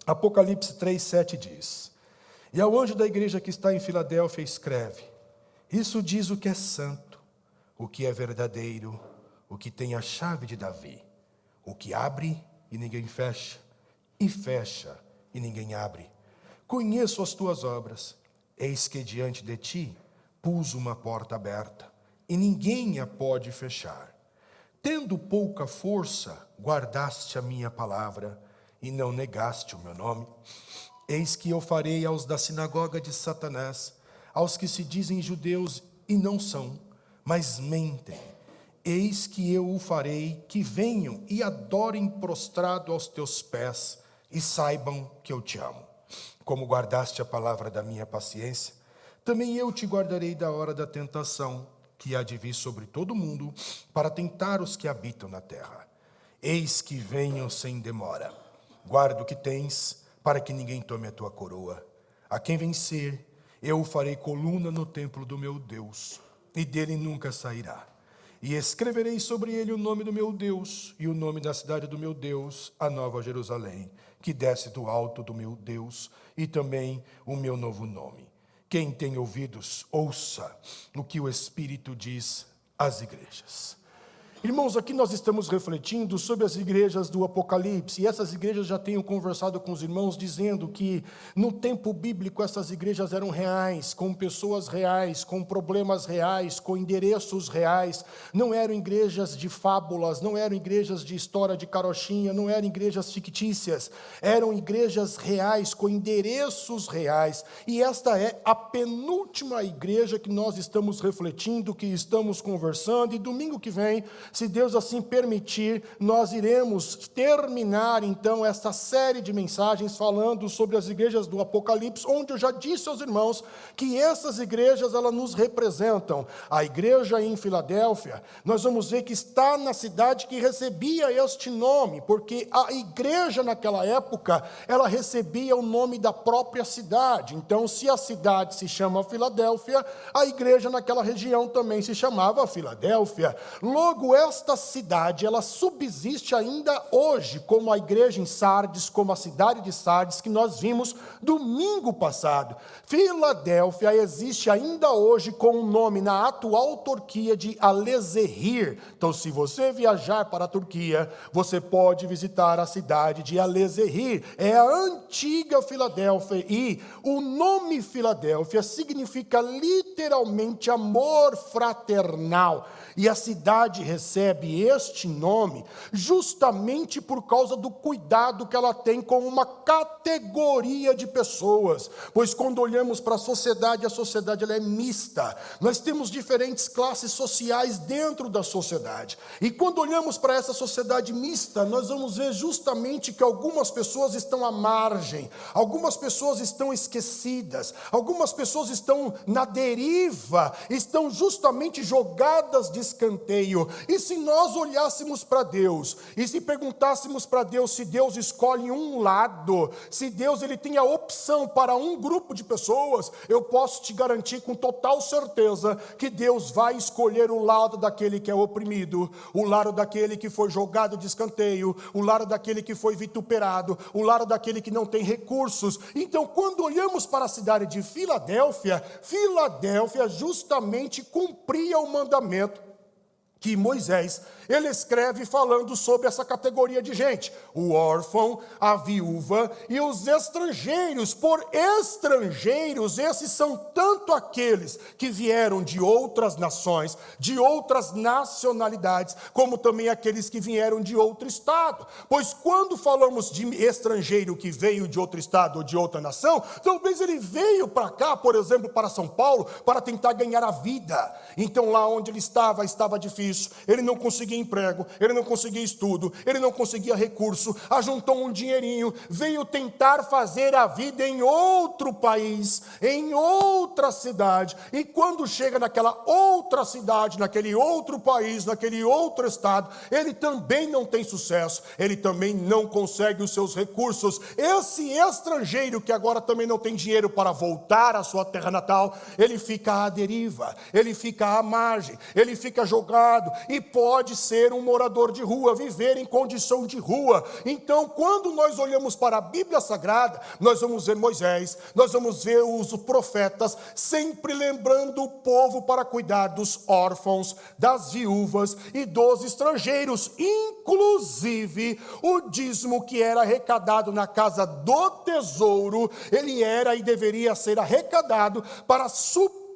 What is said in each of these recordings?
Apocalipse 3:7 diz: E ao anjo da igreja que está em Filadélfia escreve: Isso diz o que é santo, o que é verdadeiro, o que tem a chave de Davi, o que abre e ninguém fecha, e fecha e ninguém abre. Conheço as tuas obras, eis que diante de ti pus uma porta aberta, e ninguém a pode fechar. Tendo pouca força, guardaste a minha palavra, e não negaste o meu nome. Eis que eu farei aos da sinagoga de Satanás, aos que se dizem judeus e não são, mas mentem. Eis que eu o farei que venham e adorem prostrado aos teus pés, e saibam que eu te amo. Como guardaste a palavra da minha paciência, também eu te guardarei da hora da tentação, que há de vir sobre todo o mundo, para tentar os que habitam na terra. Eis que venho sem demora. Guarda o que tens, para que ninguém tome a tua coroa. A quem vencer, eu o farei coluna no templo do meu Deus, e dele nunca sairá. E escreverei sobre ele o nome do meu Deus, e o nome da cidade do meu Deus, a nova Jerusalém, que desce do alto do meu Deus, e também o meu novo nome. Quem tem ouvidos, ouça o que o Espírito diz às igrejas. Irmãos, aqui nós estamos refletindo sobre as igrejas do Apocalipse, e essas igrejas já tenho conversado com os irmãos, dizendo que no tempo bíblico essas igrejas eram reais, com pessoas reais, com problemas reais, com endereços reais, não eram igrejas de fábulas, não eram igrejas de história de carochinha, não eram igrejas fictícias, eram igrejas reais, com endereços reais, e esta é a penúltima igreja que nós estamos refletindo, que estamos conversando, e domingo que vem, se Deus assim permitir, nós iremos terminar então esta série de mensagens falando sobre as igrejas do Apocalipse, onde eu já disse aos irmãos que essas igrejas elas nos representam. A igreja em Filadélfia, nós vamos ver que está na cidade que recebia este nome, porque a igreja naquela época, ela recebia o nome da própria cidade. Então, se a cidade se chama Filadélfia, a igreja naquela região também se chamava Filadélfia. Logo, esta cidade, ela subsiste ainda hoje, como a igreja em Sardes, como a cidade de Sardes, que nós vimos domingo passado. Filadélfia existe ainda hoje com o nome na atual Turquia de Alezehir. Então, se você viajar para a Turquia, você pode visitar a cidade de Alezehir. É a antiga Filadélfia, e o nome Filadélfia significa literalmente amor fraternal. E a cidade recebe este nome justamente por causa do cuidado que ela tem com uma categoria de pessoas. Pois quando olhamos para a sociedade ela é mista. Nós temos diferentes classes sociais dentro da sociedade. E quando olhamos para essa sociedade mista, nós vamos ver justamente que algumas pessoas estão à margem, algumas pessoas estão esquecidas, algumas pessoas estão na deriva, estão justamente jogadas de escanteio. E se nós olhássemos para Deus e se perguntássemos para Deus se Deus escolhe um lado, se Deus ele tem a opção para um grupo de pessoas, eu posso te garantir com total certeza que Deus vai escolher o lado daquele que é oprimido, o lado daquele que foi jogado de escanteio, o lado daquele que foi vituperado, o lado daquele que não tem recursos. Então, quando olhamos para a cidade de Filadélfia, Filadélfia justamente cumpria o mandamento que Moisés, ele escreve falando sobre essa categoria de gente: o órfão, a viúva e os estrangeiros. Por estrangeiros, esses são tanto aqueles que vieram de outras nações, de outras nacionalidades, como também aqueles que vieram de outro estado. Pois quando falamos de estrangeiro que veio de outro estado ou de outra nação, talvez ele veio para cá, por exemplo, para São Paulo, para tentar ganhar a vida. Então lá onde ele estava difícil. Ele não conseguia emprego, ele não conseguia estudo, ele não conseguia recurso, ajuntou um dinheirinho, veio tentar fazer a vida em outro país, em outra cidade, e quando chega naquela outra cidade, naquele outro país, naquele outro estado, ele também não tem sucesso, ele também não consegue os seus recursos. Esse estrangeiro que agora também não tem dinheiro para voltar à sua terra natal, ele fica à deriva, ele fica à margem, ele fica jogado pecado e pode ser um morador de rua, viver em condição de rua. Então, quando nós olhamos para a Bíblia Sagrada, nós vamos ver Moisés, nós vamos ver os profetas, sempre lembrando o povo para cuidar dos órfãos, das viúvas e dos estrangeiros. Inclusive, o dízimo que era arrecadado na casa do tesouro, ele era e deveria ser arrecadado para suprir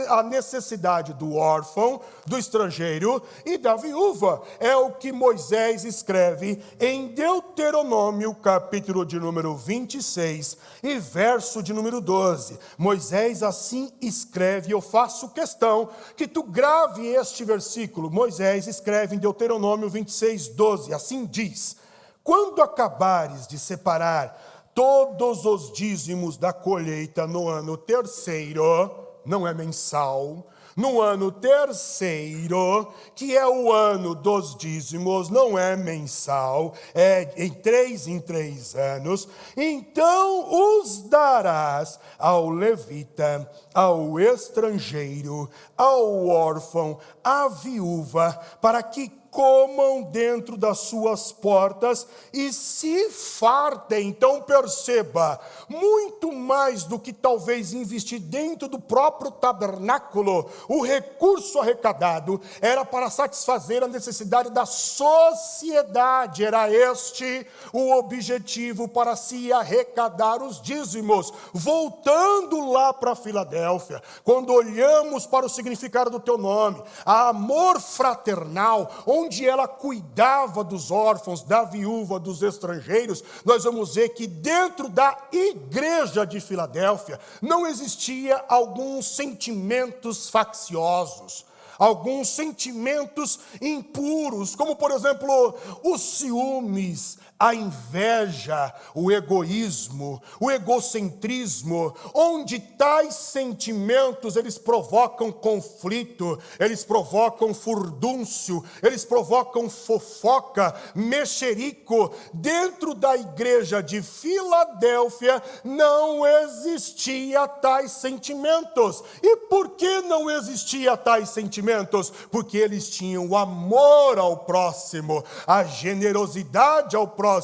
a necessidade do órfão, do estrangeiro e da viúva. É o que Moisés escreve em Deuteronômio, capítulo de número 26 e verso de número 12. Moisés assim escreve, eu faço questão que tu grave este versículo. Moisés escreve em Deuteronômio 26, 12, assim diz: quando acabares de separar todos os dízimos da colheita no ano terceiro, não é mensal, no ano terceiro, que é o ano dos dízimos, não é mensal, é em 3 anos, então os darás ao levita, ao estrangeiro, ao órfão, à viúva, para que comam dentro das suas portas e se fartem. Então perceba, muito mais do que talvez investir dentro do próprio tabernáculo, o recurso arrecadado era para satisfazer a necessidade da sociedade. Era este o objetivo para se arrecadar os dízimos. Voltando lá para Filadélfia, quando olhamos para o significado do teu nome, a amor fraternal, onde ela cuidava dos órfãos, da viúva, dos estrangeiros, nós vamos ver que dentro da igreja de Filadélfia não existia alguns sentimentos facciosos, alguns sentimentos impuros, como por exemplo os ciúmes, a inveja, o egoísmo, o egocentrismo, onde tais sentimentos eles provocam conflito, eles provocam furdúncio, eles provocam fofoca, mexerico. Dentro da igreja de Filadélfia não existia tais sentimentos. E por que não existia tais sentimentos? Porque eles tinham o amor ao próximo, a generosidade ao próximo.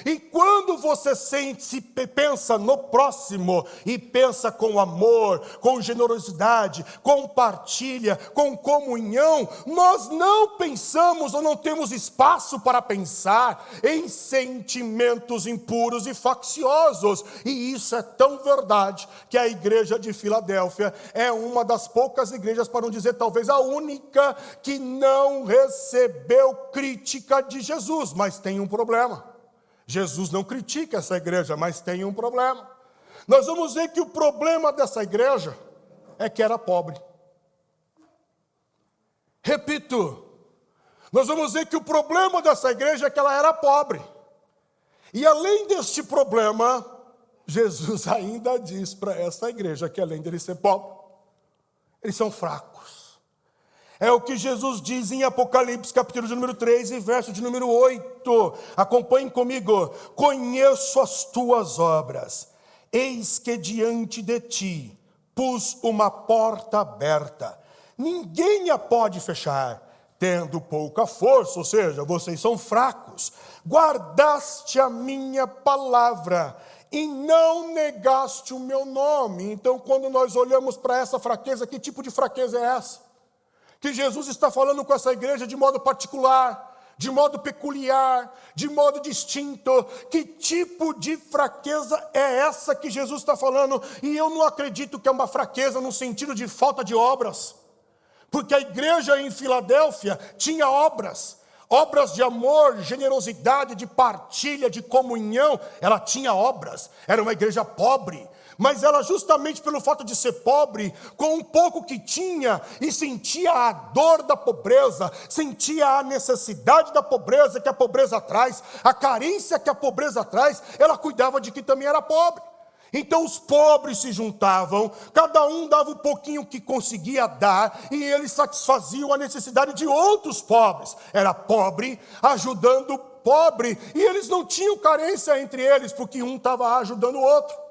E quando você pensa no próximo e pensa com amor, com generosidade, compartilha, com comunhão, nós não pensamos ou não temos espaço para pensar em sentimentos impuros e facciosos. E isso é tão verdade que a igreja de Filadélfia é uma das poucas igrejas, para não dizer talvez a única, que não recebeu crítica de Jesus. Mas tem um problema. Jesus não critica essa igreja, mas tem um problema. Nós vamos ver que o problema dessa igreja é que era pobre. Repito, nós vamos ver que o problema dessa igreja é que ela era pobre. E além deste problema, Jesus ainda diz para essa igreja que além de ser pobre, eles são fracos. É o que Jesus diz em Apocalipse, capítulo de número 3 e verso de número 8. Acompanhem comigo. Conheço as tuas obras. Eis que diante de ti pus uma porta aberta. Ninguém a pode fechar, tendo pouca força, ou seja, vocês são fracos. Guardaste a minha palavra e não negaste o meu nome. Então, quando nós olhamos para essa fraqueza, que tipo de fraqueza é essa? Que Jesus está falando com essa igreja de modo particular, de modo peculiar, de modo distinto. Que tipo de fraqueza é essa que Jesus está falando? E eu não acredito que é uma fraqueza no sentido de falta de obras, porque a igreja em Filadélfia tinha obras de amor, generosidade, de partilha, de comunhão. Ela tinha obras, era uma igreja pobre, mas ela, justamente pelo fato de ser pobre, com um pouco que tinha, e sentia a dor da pobreza, sentia a necessidade da pobreza que a pobreza traz, a carência que a pobreza traz, ela cuidava de quem também era pobre. Então os pobres se juntavam, cada um dava um pouquinho que conseguia dar, e eles satisfaziam a necessidade de outros pobres. Era pobre ajudando pobre, e eles não tinham carência entre eles, porque um estava ajudando o outro.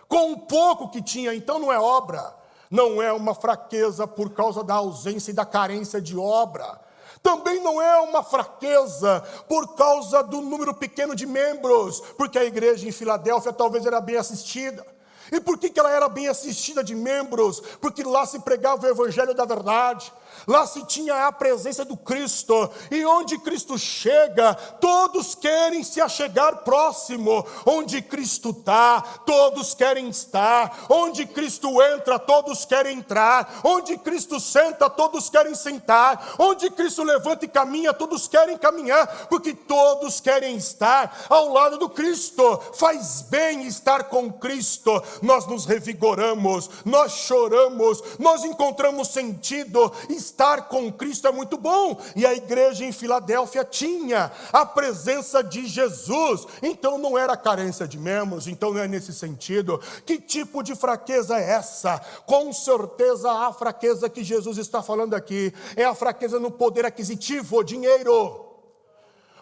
Com um pouco que tinha, então não é obra, não é uma fraqueza por causa da ausência e da carência de obra. Também não é uma fraqueza por causa do número pequeno de membros, porque a igreja em Filadélfia talvez era bem assistida. E por que ela era bem assistida de membros? Porque lá se pregava o evangelho da verdade. Lá se tinha a presença do Cristo, e onde Cristo chega, todos querem se achegar próximo. Onde Cristo está, todos querem estar. Onde Cristo entra, todos querem entrar. Onde Cristo senta, todos querem sentar. Onde Cristo levanta e caminha, todos querem caminhar, porque todos querem estar ao lado do Cristo. Faz bem estar com Cristo. Nós nos revigoramos, nós choramos, nós encontramos sentido. Estar com Cristo é muito bom, e a igreja em Filadélfia tinha a presença de Jesus, então não era carência de membros, então não é nesse sentido. Que tipo de fraqueza é essa? Com certeza a fraqueza que Jesus está falando aqui é a fraqueza no poder aquisitivo, dinheiro.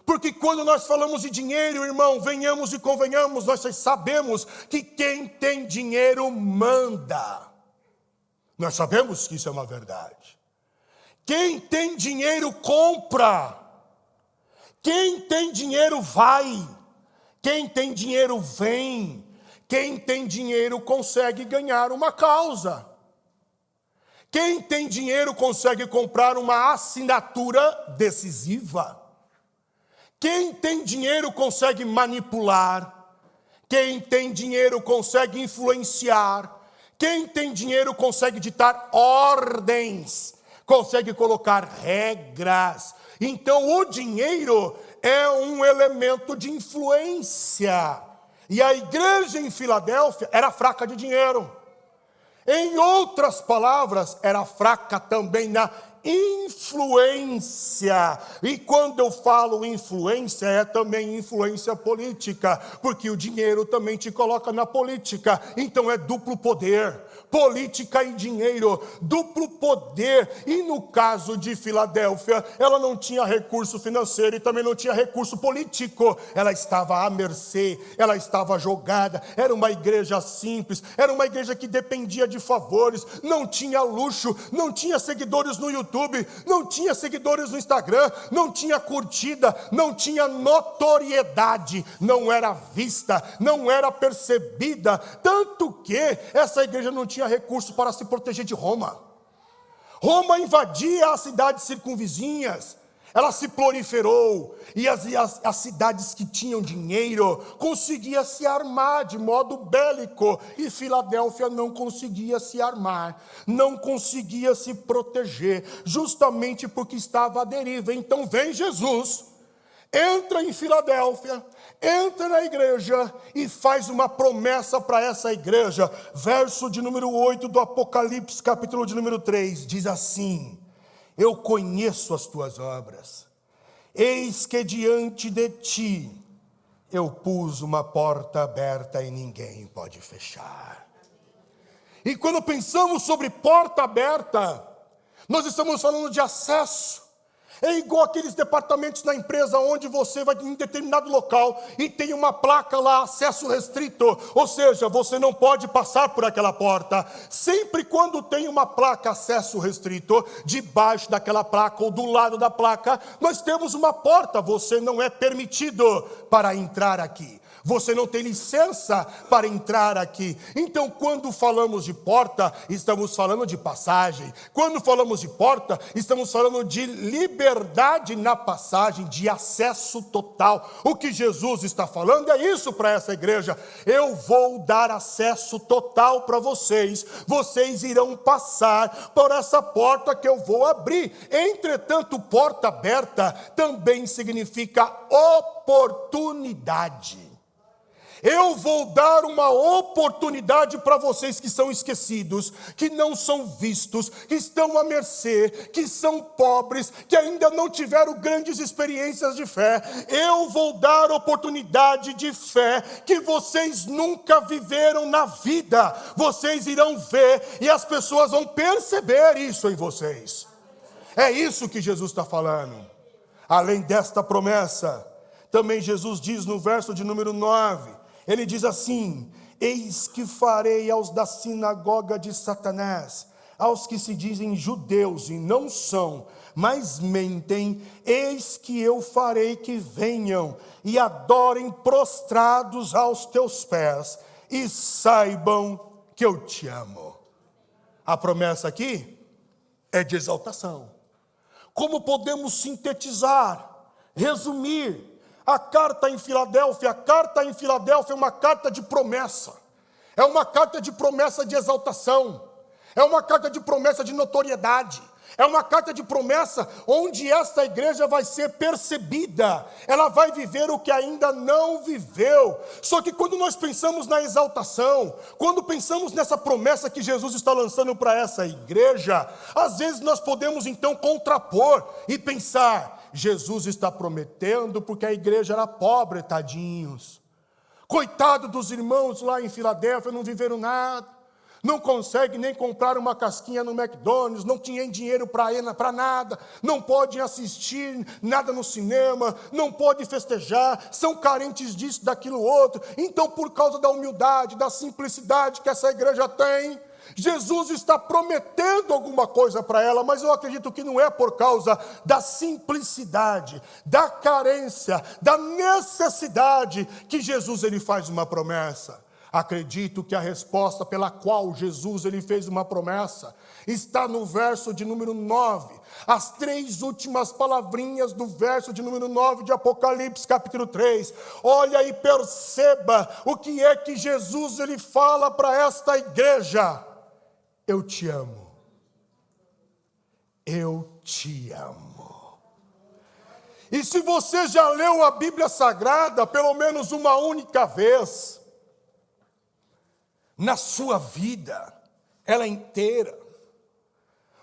Porque quando nós falamos de dinheiro, irmão, venhamos e convenhamos, nós sabemos que quem tem dinheiro manda. Nós sabemos que isso é uma verdade. Quem tem dinheiro compra. Quem tem dinheiro vai. Quem tem dinheiro vem. Quem tem dinheiro consegue ganhar uma causa. Quem tem dinheiro consegue comprar uma assinatura decisiva. Quem tem dinheiro consegue manipular. Quem tem dinheiro consegue influenciar. Quem tem dinheiro consegue ditar ordens. Consegue colocar regras. Então o dinheiro é um elemento de influência. E a igreja em Filadélfia era fraca de dinheiro. Em outras palavras, era fraca também na influência. E quando eu falo influência, é também influência política, porque o dinheiro também te coloca na política. Então é duplo poder, política e dinheiro, duplo poder. E no caso de Filadélfia, ela não tinha recurso financeiro e também não tinha recurso político. Ela estava à mercê, ela estava jogada. Era uma igreja simples, era uma igreja que dependia de favores, não tinha luxo, não tinha seguidores no YouTube, não tinha seguidores no Instagram, não tinha curtida, não tinha notoriedade, não era vista, não era percebida, tanto que essa igreja não tinha recurso para se proteger de Roma. Roma invadia as cidades circunvizinhas, ela se proliferou, e as cidades que tinham dinheiro conseguiam se armar de modo bélico, e Filadélfia não conseguia se armar, não conseguia se proteger, justamente porque estava à deriva. Então vem Jesus, entra em Filadélfia, entra na igreja e faz uma promessa para essa igreja. Verso de número 8 do Apocalipse, capítulo de número 3, diz assim: eu conheço as tuas obras, eis que diante de ti eu pus uma porta aberta e ninguém pode fechar. E quando pensamos sobre porta aberta, nós estamos falando de acesso. É igual aqueles departamentos na empresa onde você vai em um determinado local e tem uma placa lá, acesso restrito, ou seja, você não pode passar por aquela porta. Sempre quando tem uma placa acesso restrito, debaixo daquela placa ou do lado da placa, nós temos uma porta, você não é permitido para entrar aqui. Você não tem licença para entrar aqui. Então, quando falamos de porta, estamos falando de passagem. Quando falamos de porta, estamos falando de liberdade na passagem, de acesso total. O que Jesus está falando é isso para essa igreja. Eu vou dar acesso total para vocês. Vocês irão passar por essa porta que eu vou abrir. Entretanto, porta aberta também significa oportunidade. Eu vou dar uma oportunidade para vocês que são esquecidos, que não são vistos, que estão à mercê, que são pobres, que ainda não tiveram grandes experiências de fé. Eu vou dar oportunidade de fé que vocês nunca viveram na vida. Vocês irão ver e as pessoas vão perceber isso em vocês. É isso que Jesus está falando. Além desta promessa, também Jesus diz no verso de número 9, ele diz assim: eis que farei aos da sinagoga de Satanás aos que se dizem judeus e não são, mas mentem, eis que eu farei que venham e adorem prostrados aos teus pés, e saibam que eu te amo. A promessa aqui é de exaltação. Como podemos sintetizar, resumir a carta em Filadélfia? A carta em Filadélfia é uma carta de promessa. É uma carta de promessa de exaltação. É uma carta de promessa de notoriedade. É uma carta de promessa onde esta igreja vai ser percebida. Ela vai viver o que ainda não viveu. Só que quando nós pensamos na exaltação, quando pensamos nessa promessa que Jesus está lançando para essa igreja, às vezes nós podemos então contrapor e pensar: Jesus está prometendo porque a igreja era pobre, tadinhos. Coitado dos irmãos lá em Filadélfia, não viveram nada. Não consegue nem comprar uma casquinha no McDonald's, não tinha dinheiro para nada, não podem assistir nada no cinema, não podem festejar, são carentes disso, daquilo outro. Então, por causa da humildade, da simplicidade que essa igreja tem, Jesus está prometendo alguma coisa para ela, mas eu acredito que não é por causa da simplicidade, da carência, da necessidade que Jesus ele faz uma promessa. Acredito que a resposta pela qual Jesus ele fez uma promessa está no verso de número 9. As 3 últimas palavrinhas do verso de número 9 de Apocalipse, capítulo 3. Olha e perceba o que é que Jesus ele fala para esta igreja. Eu te amo. Eu te amo. E se você já leu a Bíblia Sagrada pelo menos uma única vez na sua vida, ela inteira,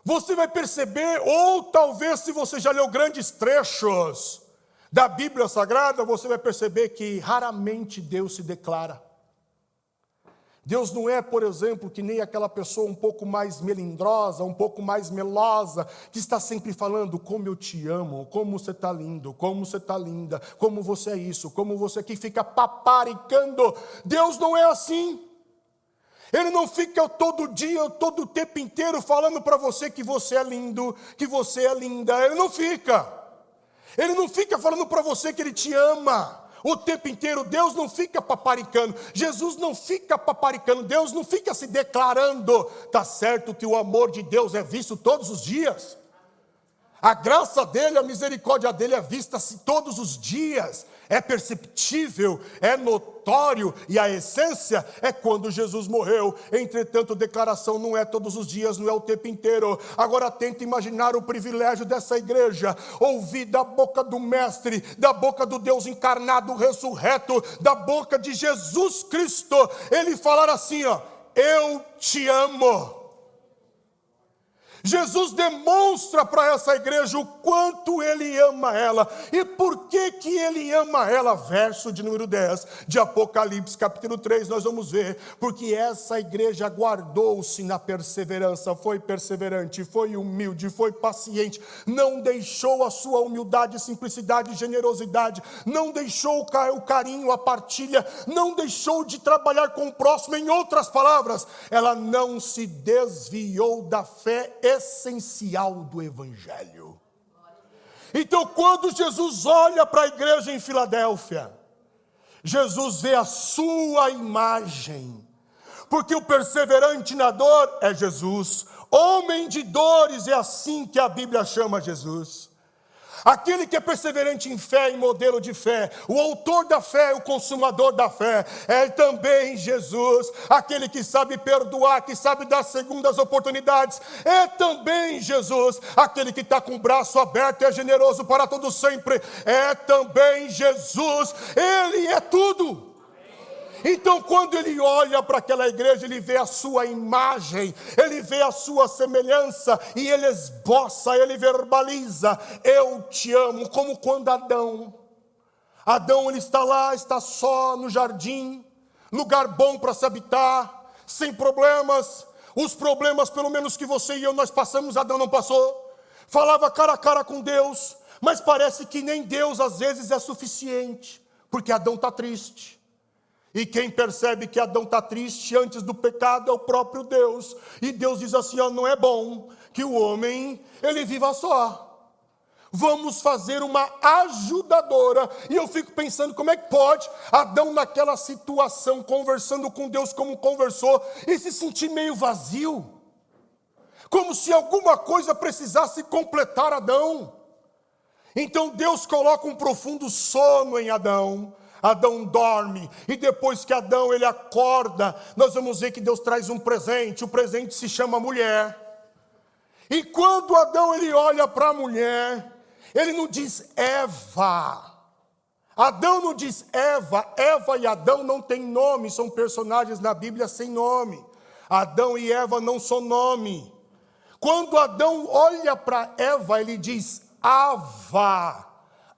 você vai perceber, ou talvez se você já leu grandes trechos da Bíblia Sagrada, você vai perceber que raramente Deus se declara. Deus não é, por exemplo, que nem aquela pessoa um pouco mais melindrosa, um pouco mais melosa, que está sempre falando: como eu te amo, como você está lindo, como você está linda, como você é isso, como você, que fica paparicando. Deus não é assim. Ele não fica todo dia, todo o tempo inteiro falando para você que você é lindo, que você é linda. Ele não fica. Ele não fica falando para você que Ele te ama o tempo inteiro. Deus não fica paparicando. Jesus não fica paparicando. Deus não fica se declarando. Está certo que o amor de Deus é visto todos os dias. A graça dele, a misericórdia dele é vista-se todos os dias. É perceptível, é notório, e a essência é quando Jesus morreu. Entretanto, declaração não é todos os dias, não é o tempo inteiro. Agora tenta imaginar o privilégio dessa igreja, ouvir da boca do Mestre, da boca do Deus encarnado, ressurreto, da boca de Jesus Cristo, Ele falar assim, ó: eu te amo. Jesus demonstra para essa igreja o quanto Ele ama ela. E por que que Ele ama ela? Verso de número 10 de Apocalipse, capítulo 3, nós vamos ver. Porque essa igreja guardou-se na perseverança, foi perseverante, foi humilde, foi paciente, não deixou a sua humildade, simplicidade e generosidade, não deixou o carinho, a partilha, não deixou de trabalhar com o próximo. Em outras palavras, ela não se desviou da fé essencial do Evangelho. Então, quando Jesus olha para a igreja em Filadélfia, Jesus vê a sua imagem, porque o perseverante na dor é Jesus, homem de dores, é assim que a Bíblia chama Jesus. Aquele que é perseverante em fé, em modelo de fé, o autor da fé, o consumador da fé, é também Jesus. Aquele que sabe perdoar, que sabe dar segundas oportunidades, é também Jesus. Aquele que está com o braço aberto e é generoso para todo sempre, é também Jesus. Ele é tudo. Então, quando ele olha para aquela igreja, ele vê a sua imagem, ele vê a sua semelhança, e ele esboça, ele verbaliza: eu te amo. Como quando Adão ele está lá, está só no jardim, lugar bom para se habitar, sem problemas. Os problemas, pelo menos que você e eu nós passamos, Adão não passou. Falava cara a cara com Deus, mas parece que nem Deus às vezes é suficiente, porque Adão está triste. E quem percebe que Adão está triste antes do pecado é o próprio Deus. E Deus diz assim, ó, não é bom que o homem, ele viva só. Vamos fazer uma ajudadora. E eu fico pensando, como é que pode Adão naquela situação, conversando com Deus como conversou, e se sentir meio vazio? Como se alguma coisa precisasse completar Adão. Então Deus coloca um profundo sono em Adão. Adão dorme, e depois que Adão ele acorda, nós vamos ver que Deus traz um presente. O presente se chama mulher. E quando Adão ele olha para a mulher, ele não diz Eva. Adão não diz Eva. Eva e Adão não têm nome, são personagens na Bíblia sem nome. Adão e Eva não são nome. Quando Adão olha para Eva, ele diz Ava.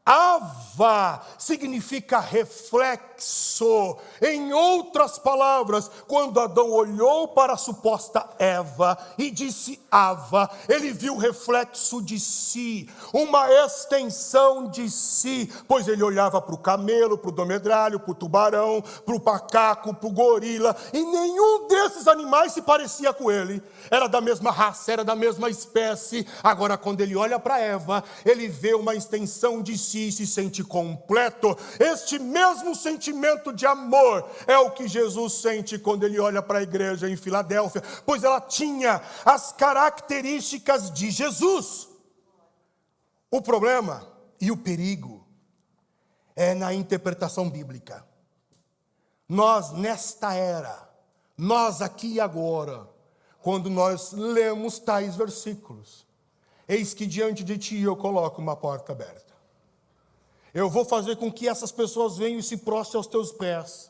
Ava significa reflexo. Em outras palavras, quando Adão olhou para a suposta Eva e disse Ava, ele viu o reflexo de si, uma extensão de si, pois ele olhava para o camelo, para o dromedário, para o tubarão, para o macaco, para o gorila, e nenhum desses animais se parecia com ele. Era da mesma raça, era da mesma espécie. Agora, quando ele olha para Eva, ele vê uma extensão de si e se sente completo. Este mesmo sentimento de amor é o que Jesus sente quando ele olha para a igreja em Filadélfia, pois ela tinha as características de Jesus. O problema e o perigo é na interpretação bíblica. Nós nesta era, nós aqui e agora, quando nós lemos tais versículos, eis que diante de ti eu coloco uma porta aberta. Eu vou fazer com que essas pessoas venham e se prostrem aos teus pés.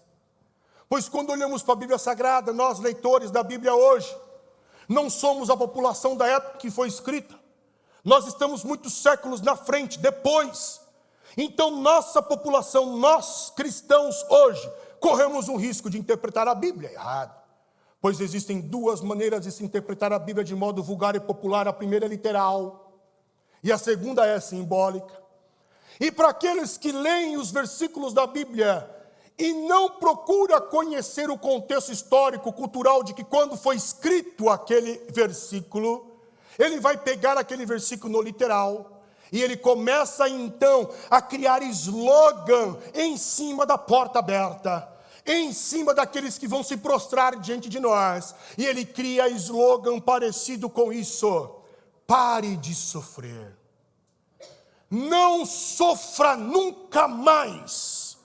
Pois quando olhamos para a Bíblia Sagrada, nós leitores da Bíblia hoje, não somos a população da época que foi escrita. Nós estamos muitos séculos na frente, depois. Então nossa população, nós cristãos hoje, corremos o risco de interpretar a Bíblia errado. Pois existem duas maneiras de se interpretar a Bíblia de modo vulgar e popular. A primeira é literal, e a segunda é simbólica. E para aqueles que leem os versículos da Bíblia e não procuram conhecer o contexto histórico, cultural, de que quando foi escrito aquele versículo, ele vai pegar aquele versículo no literal, e ele começa então a criar slogan em cima da porta aberta, em cima daqueles que vão se prostrar diante de nós, e ele cria slogan parecido com isso: pare de sofrer. Não sofra nunca mais.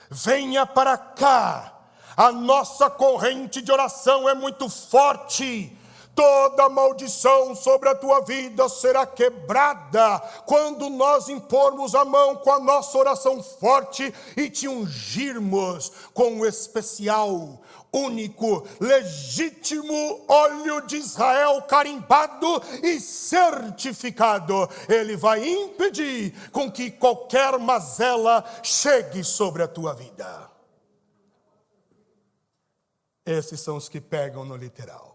Venha para cá. A nossa corrente de oração é muito forte. Toda maldição sobre a tua vida será quebrada quando nós impormos a mão com a nossa oração forte e te ungirmos com o especial, único, legítimo óleo de Israel carimbado e certificado. Ele vai impedir com que qualquer mazela chegue sobre a tua vida. Esses são os que pegam no literal.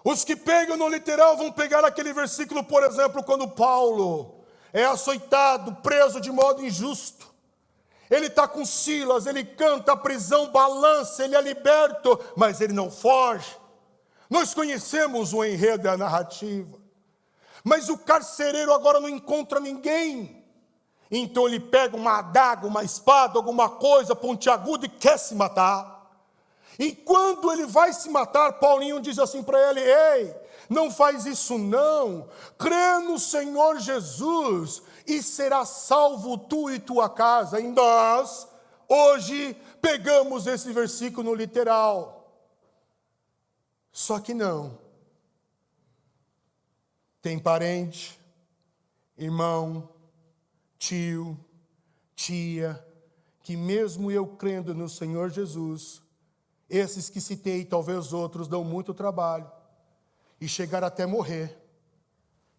Os que pegam no literal vão pegar aquele versículo, por exemplo, quando Paulo é açoitado, preso de modo injusto. Ele está com Silas, ele canta, a prisão balança, ele é liberto, mas ele não foge. Nós conhecemos o enredo e a narrativa. Mas o carcereiro agora não encontra ninguém. Então ele pega uma adaga, uma espada, alguma coisa pontiaguda e quer se matar. E quando ele vai se matar, Paulinho diz assim para ele: ei, não faz isso não, crê no Senhor Jesus e será salvo tu e tua casa. E nós, hoje, pegamos esse versículo no literal. Só que não. Tem parente, irmão, tio, tia, que mesmo eu crendo no Senhor Jesus, esses que citei, talvez outros, dão muito trabalho e chegaram até morrer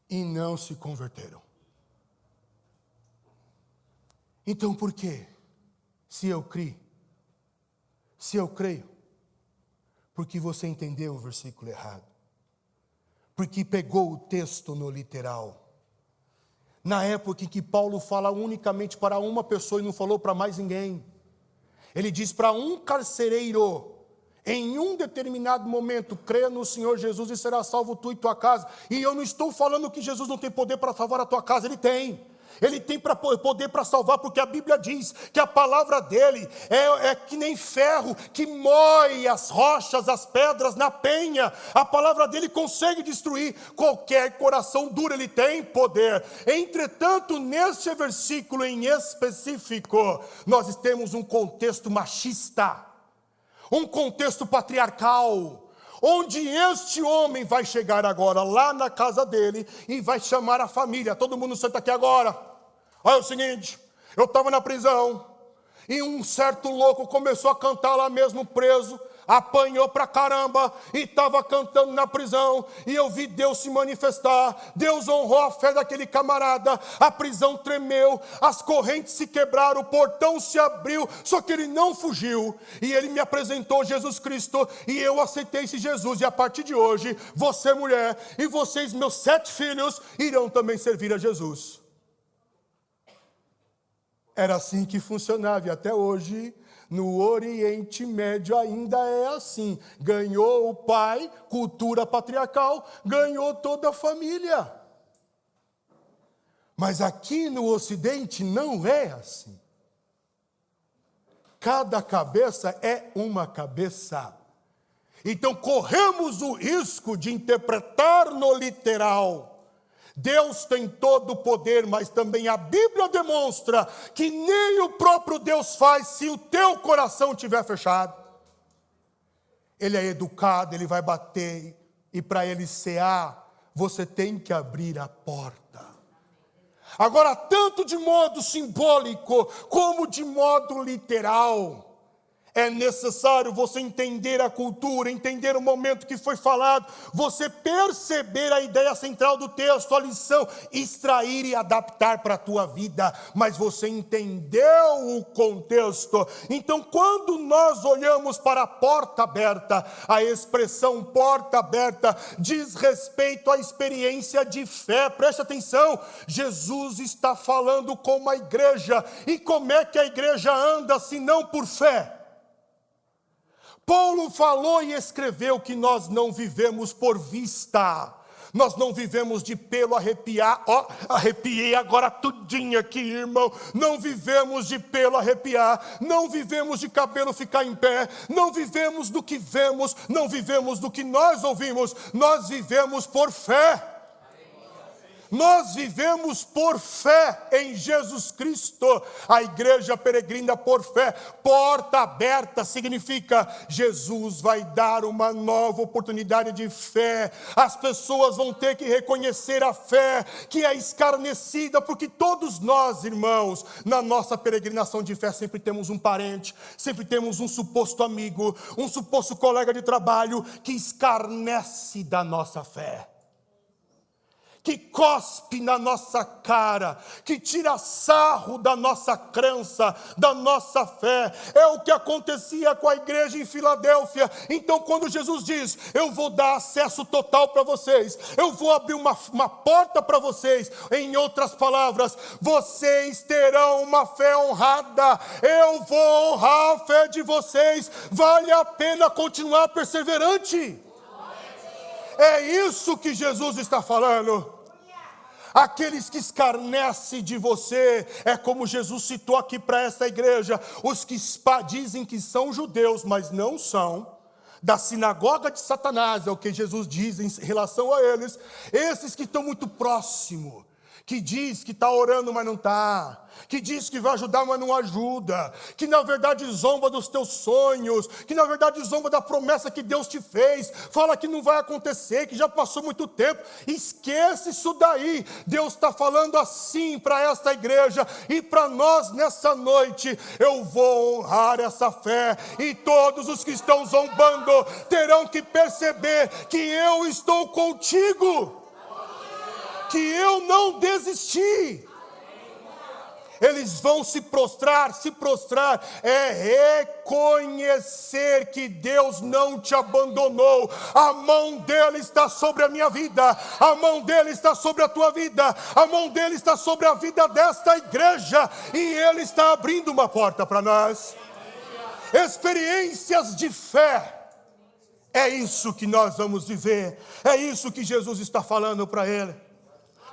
e não se converteram. Então por quê? Se eu creio, porque você entendeu o versículo errado, porque pegou o texto no literal. Na época em que Paulo fala unicamente para uma pessoa e não falou para mais ninguém, Ele diz para um carcereiro, em um determinado momento, crê no Senhor Jesus e será salvo tu e tua casa. E eu não estou falando que Jesus não tem poder para salvar a tua casa, Ele tem. Ele tem poder para salvar, porque a Bíblia diz que a palavra dele é que nem ferro, que moe as rochas, as pedras na penha. A palavra dele consegue destruir qualquer coração duro, ele tem poder. Entretanto, neste versículo em específico, nós temos um contexto machista, um contexto patriarcal, onde este homem vai chegar agora lá na casa dele e vai chamar a família. Todo mundo senta aqui agora. Olha o seguinte, eu estava na prisão e um certo louco começou a cantar lá mesmo preso, apanhou pra caramba e estava cantando na prisão, e eu vi Deus se manifestar. Deus honrou a fé daquele camarada, a prisão tremeu, as correntes se quebraram, o portão se abriu, só que ele não fugiu, e ele me apresentou Jesus Cristo, e eu aceitei esse Jesus, e a partir de hoje, você mulher, e vocês meus 7 filhos, irão também servir a Jesus. Era assim que funcionava, e até hoje no Oriente Médio ainda é assim. Ganhou o pai, cultura patriarcal, ganhou toda a família. Mas aqui no Ocidente não é assim. Cada cabeça é uma cabeça. Então corremos o risco de interpretar no literal. Deus tem todo o poder, mas também a Bíblia demonstra que nem o próprio Deus faz se o teu coração estiver fechado. Ele é educado, ele vai bater, e para ele cear, você tem que abrir a porta. Agora, tanto de modo simbólico, como de modo literal, é necessário você entender a cultura, entender o momento que foi falado, você perceber a ideia central do texto, a lição, extrair e adaptar para a tua vida, mas você entendeu o contexto. Então, quando nós olhamos para a porta aberta, a expressão porta aberta diz respeito à experiência de fé. Preste atenção, Jesus está falando com uma igreja, e como é que a igreja anda se não por fé? Paulo falou e escreveu que nós não vivemos por vista, nós não vivemos de pelo arrepiar. Arrepiei agora tudinho aqui, irmão. Não vivemos de pelo arrepiar, não vivemos de cabelo ficar em pé, não vivemos do que vemos, não vivemos do que nós ouvimos, nós vivemos por fé. Nós vivemos por fé em Jesus Cristo. A igreja peregrina por fé. Porta aberta significa Jesus vai dar uma nova oportunidade de fé. As pessoas vão ter que reconhecer a fé que é escarnecida, porque todos nós, irmãos, na nossa peregrinação de fé sempre temos um parente, sempre temos um suposto amigo, um suposto colega de trabalho que escarnece da nossa fé, que cospe na nossa cara, que tira sarro da nossa crença, da nossa fé. É o que acontecia com a igreja em Filadélfia. Então, quando Jesus diz, eu vou dar acesso total para vocês, eu vou abrir uma porta para vocês, em outras palavras, vocês terão uma fé honrada, eu vou honrar a fé de vocês, vale a pena continuar perseverante. É isso que Jesus está falando. Aqueles que escarnecem de você, é como Jesus citou aqui para essa igreja, os que dizem que são judeus, mas não são, da sinagoga de Satanás, é o que Jesus diz em relação a eles, esses que estão muito próximos, que diz que está orando, mas não está, que diz que vai ajudar, mas não ajuda, que na verdade zomba dos teus sonhos, que na verdade zomba da promessa que Deus te fez, fala que não vai acontecer, que já passou muito tempo. Esquece isso daí. Deus está falando assim para esta igreja e para nós nessa noite. Eu vou honrar essa fé, e todos os que estão zombando terão que perceber que eu estou contigo, que eu não desisti. Eles vão se prostrar é reconhecer que Deus não te abandonou. A mão dele está sobre a minha vida, a mão dele está sobre a tua vida, a mão dele está sobre a vida desta igreja, e ele está abrindo uma porta para nós. experiências de fé. É isso que nós vamos viver. É isso que Jesus está falando para ele,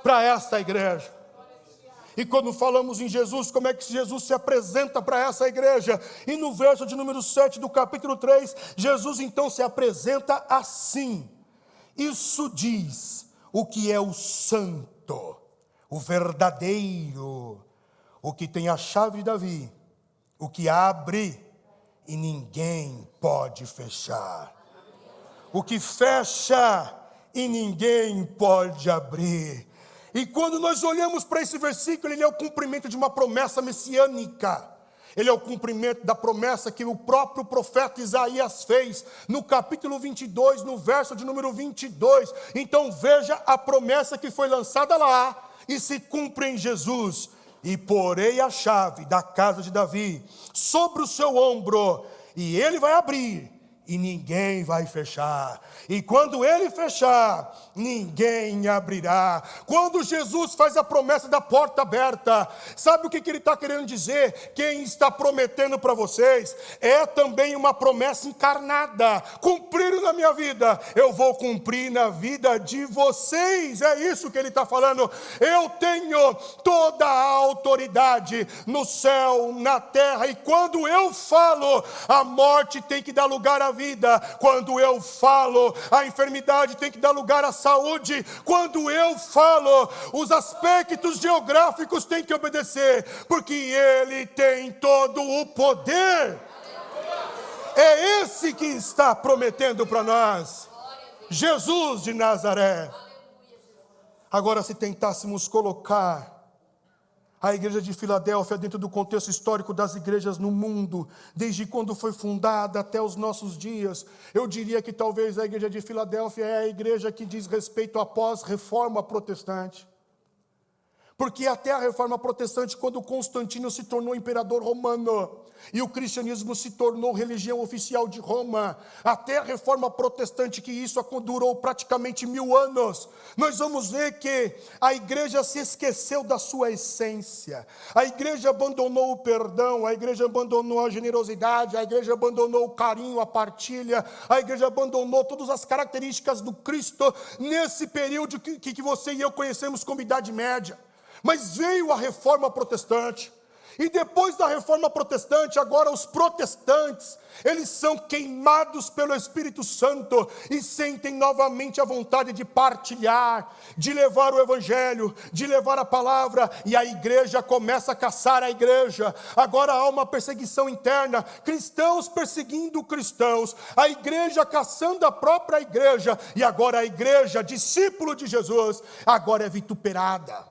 para esta igreja. E quando falamos em Jesus, como é que Jesus se apresenta para essa igreja? E no verso de número 7 do capítulo 3, Jesus então se apresenta assim. Isso diz o que é o santo, o verdadeiro, o que tem a chave de Davi, o que abre e ninguém pode fechar. O que fecha e ninguém pode abrir. E quando nós olhamos para esse versículo, ele é o cumprimento de uma promessa messiânica. Ele é o cumprimento da promessa que o próprio profeta Isaías fez no capítulo 22, no verso de número 22. Então veja a promessa que foi lançada lá e se cumpre em Jesus. E porei a chave da casa de Davi sobre o seu ombro, e ele vai abrir e ninguém vai fechar. E quando ele fechar, ninguém abrirá. Quando Jesus faz a promessa da porta aberta, sabe o que ele está querendo dizer? Quem está prometendo para vocês é também uma promessa encarnada. Cumpriram na minha vida, eu vou cumprir na vida de vocês. É isso que ele está falando. Eu tenho toda a autoridade no céu, na terra. E quando eu falo, a morte tem que dar lugar à vida. Quando eu falo, a enfermidade tem que dar lugar à saúde. Quando eu falo, os aspectos geográficos têm que obedecer, porque Ele tem todo o poder. É esse que está prometendo para nós, Jesus de Nazaré. Agora, se tentássemos colocar a igreja de Filadélfia dentro do contexto histórico das igrejas no mundo, desde quando foi fundada até os nossos dias, eu diria que talvez a igreja de Filadélfia é a igreja que diz respeito à pós-reforma protestante. Porque até a reforma protestante, quando Constantino se tornou imperador romano, e o cristianismo se tornou religião oficial de Roma, até a reforma protestante, que isso durou praticamente 1000 anos, nós vamos ver que a igreja se esqueceu da sua essência. A igreja abandonou o perdão, a igreja abandonou a generosidade, a igreja abandonou o carinho, a partilha, a igreja abandonou todas as características do Cristo nesse período que você e eu conhecemos como Idade Média. Mas veio a reforma protestante, e depois da reforma protestante, agora os protestantes, eles são queimados pelo Espírito Santo, e sentem novamente a vontade de partilhar, de levar o evangelho, de levar a palavra, e a igreja começa a caçar a igreja. Agora há uma perseguição interna, cristãos perseguindo cristãos, a igreja caçando a própria igreja, e agora a igreja, discípulo de Jesus, agora é vituperada.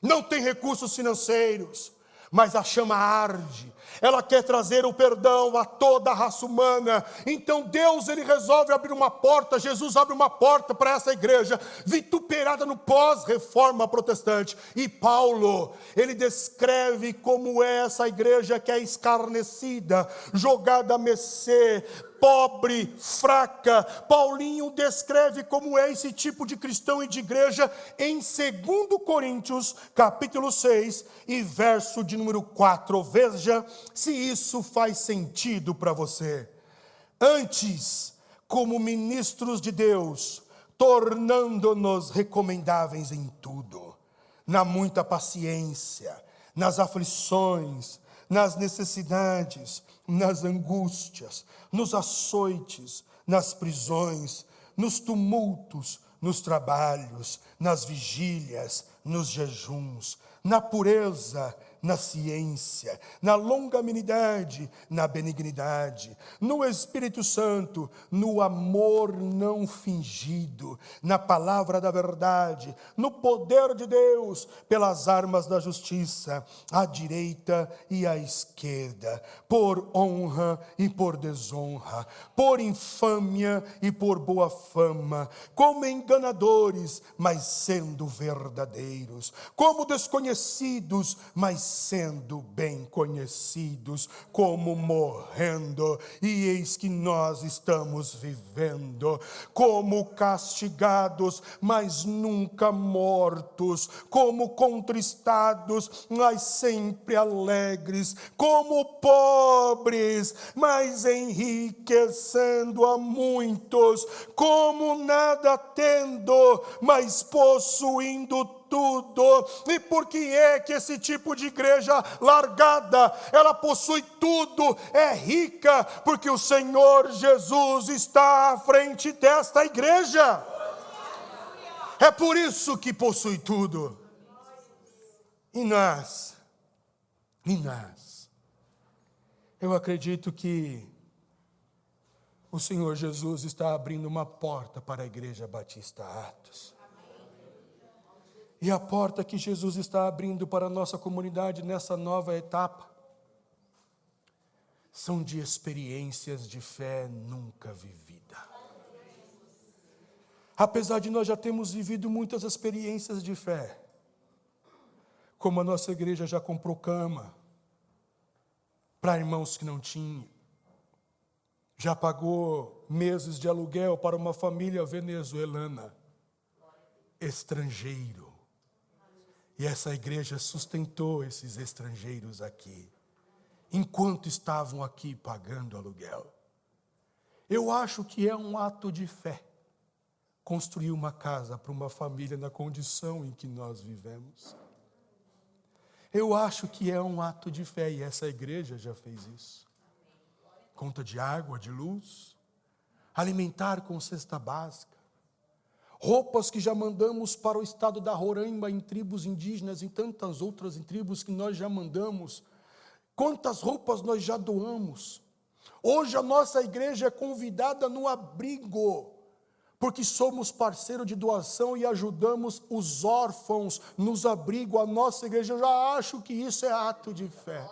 Não tem recursos financeiros, mas a chama arde. Ela quer trazer o perdão a toda a raça humana. Então Deus, ele resolve abrir uma porta. Jesus abre uma porta para essa igreja vituperada no pós-reforma protestante. E Paulo, ele descreve como é essa igreja que é escarnecida, jogada a mercê, pobre, fraca. Paulinho descreve como é esse tipo de cristão e de igreja em 2 Coríntios, capítulo 6, e verso de número 4. Veja se isso faz sentido para você. Antes, como ministros de Deus, tornando-nos recomendáveis em tudo, na muita paciência, nas aflições, nas necessidades, nas angústias, nos açoites, nas prisões, nos tumultos, nos trabalhos, nas vigílias, nos jejuns, na pureza, na ciência, na longanimidade, na benignidade, no Espírito Santo, no amor não fingido, na palavra da verdade, no poder de Deus, pelas armas da justiça, à direita e à esquerda, por honra e por desonra, por infâmia e por boa fama, como enganadores, mas sendo verdadeiros, como desconhecidos, mas sendo bem conhecidos como morrendo, e eis que nós estamos vivendo, como castigados, mas nunca mortos, como contristados, mas sempre alegres, como pobres, mas enriquecendo a muitos, como nada tendo, mas possuindo tudo. E por que é que esse tipo de igreja largada, ela possui tudo, é rica? Porque o Senhor Jesus está à frente desta igreja. É por isso que possui tudo. E nós, eu acredito que o Senhor Jesus está abrindo uma porta para a Igreja Batista Atos. E a porta que Jesus está abrindo para a nossa comunidade nessa nova etapa são de experiências de fé nunca vivida. Apesar de nós já termos vivido muitas experiências de fé, como a nossa igreja já comprou cama para irmãos que não tinham, já pagou meses de aluguel para uma família venezuelana, estrangeiro. E essa igreja sustentou esses estrangeiros aqui, enquanto estavam aqui pagando aluguel. Eu acho que é um ato de fé construir uma casa para uma família na condição em que nós vivemos. Eu acho que é um ato de fé, e essa igreja já fez isso. Conta de água, de luz, alimentar com cesta básica, roupas que já mandamos para o estado da Roraima, em tribos indígenas, em tantas outras tribos que nós já mandamos. Quantas roupas nós já doamos. Hoje a nossa igreja é convidada no abrigo, porque somos parceiro de doação e ajudamos os órfãos nos abrigos. A nossa igreja, eu já acho que isso é ato de fé.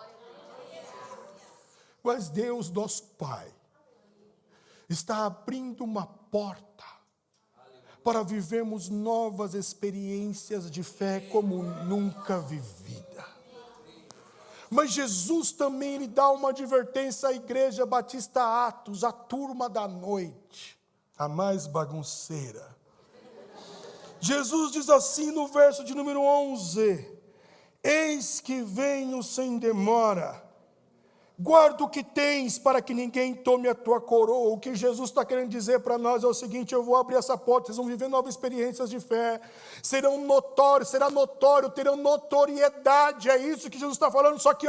Mas Deus, nosso Pai, está abrindo uma porta para vivermos novas experiências de fé como nunca vivida. Mas Jesus também lhe dá uma advertência à Igreja Batista Atos, a turma da noite, a mais bagunceira. Jesus diz assim no verso de número 11: eis que venho sem demora. Guarda o que tens para que ninguém tome a tua coroa. O que Jesus está querendo dizer para nós é o seguinte: eu vou abrir essa porta, vocês vão viver novas experiências de fé, será notório, terão notoriedade. É isso que Jesus está falando. Só que,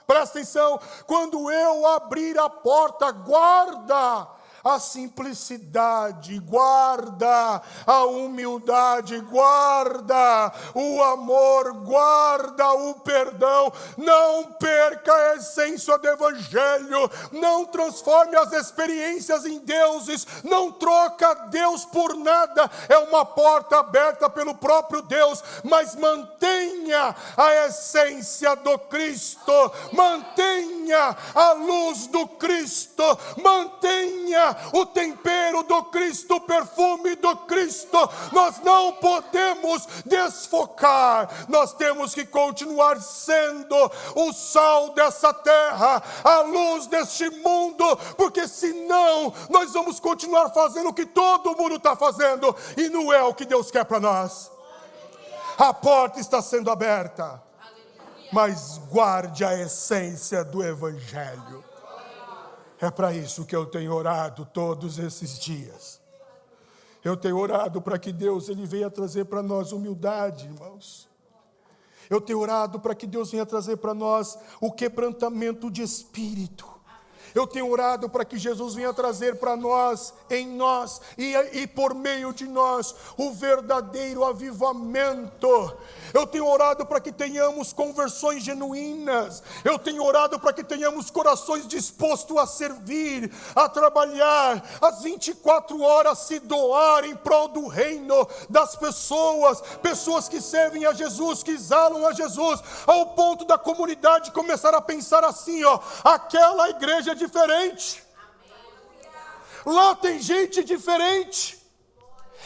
presta atenção, quando eu abrir a porta, guarda a simplicidade, guarda a humildade, guarda o amor, guarda o perdão. Não perca a essência do Evangelho, não transforme as experiências em deuses, não troca Deus por nada. É uma porta aberta pelo próprio Deus, mas mantenha a essência do Cristo, mantenha a luz do Cristo, mantenha o tempero do Cristo, o perfume do Cristo. Nós não podemos desfocar, nós temos que continuar sendo o sal dessa terra, a luz deste mundo, porque senão nós vamos continuar fazendo o que todo mundo está fazendo, e não é o que Deus quer para nós. A porta está sendo aberta, mas guarde a essência do Evangelho. É para isso que eu tenho orado todos esses dias. Eu tenho orado para que Deus ele venha trazer para nós humildade, irmãos. Eu tenho orado para que Deus venha trazer para nós o quebrantamento de espírito. Eu tenho orado para que Jesus venha trazer para nós, em nós e por meio de nós, o verdadeiro avivamento. Eu tenho orado para que tenhamos conversões genuínas. Eu tenho orado para que tenhamos corações dispostos a servir, a trabalhar, às 24 horas se doar em prol do reino das pessoas. Pessoas que servem a Jesus, que exalam a Jesus, ao ponto da comunidade começar a pensar assim, aquela igreja é diferente. Lá tem gente diferente.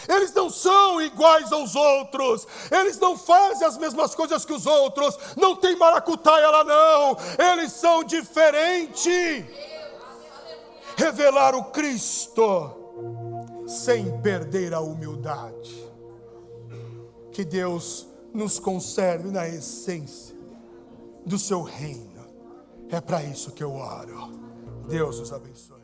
Eles não são iguais aos outros. Eles não fazem as mesmas coisas que os outros. Não tem maracutaia lá não. Eles são diferentes. Revelar o Cristo sem perder a humildade. Que Deus nos conserve na essência do seu reino. É para isso que eu oro. Deus os abençoe.